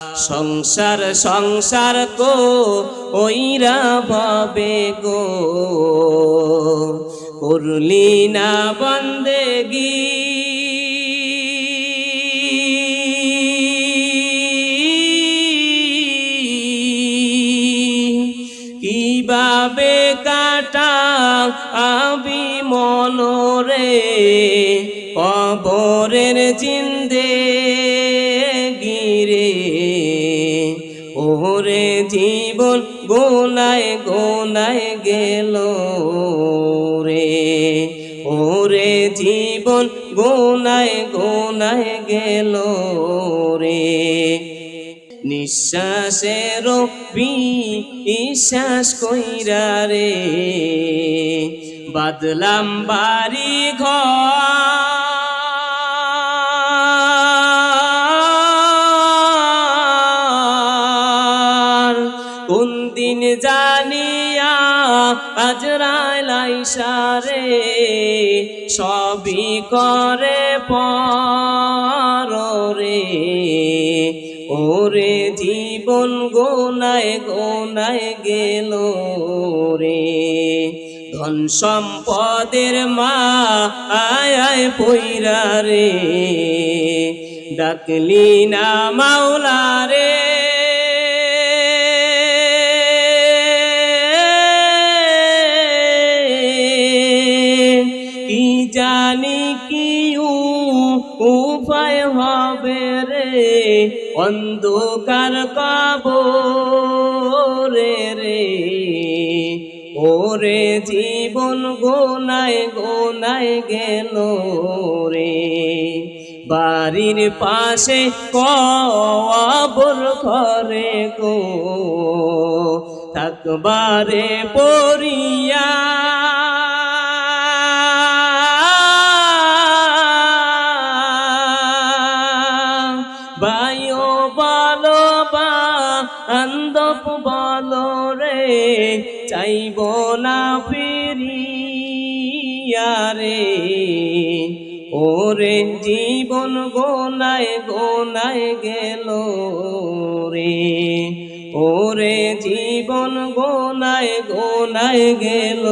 সংসার সংসার কো ওইরা ভাবে গো, করলি না বন্দেগি। কিভাবে কাটাবি মনরে কবরের জিন্দেগি রে। ওরে জীবন গোনায় গোনায় গেল রে, ওরে জীবন গোনায় গোনায় গেল রে। নিঃশ্বাসের বিশ্বাস কইরা রে বাদলাম বাড়ি ঘর। কোন দিন জানিয়া আজরাইল আইসা রে সবই করে পর রে। ওরে জীবন গোনায় গোনায় গেল রে। ধন সম্পদের মা আয় পইরা রে ডাকলি না মাওলা রে। কি জানি কি উপায় হবে রে অন্ধকার কবরে রে। ওরে জীবন গোনায় গোনায় গেল রে। বাড়ির পাশে কবর ঘরে গো থাকবারে পড়িয়া। ভাইও বলো বান্ধব বলো রে চাইব না ফিরিয়া রে। ওরে জীবন গোনায় গোনায় গেল রে, ওরে জীবন গোনায় গোনায় গেল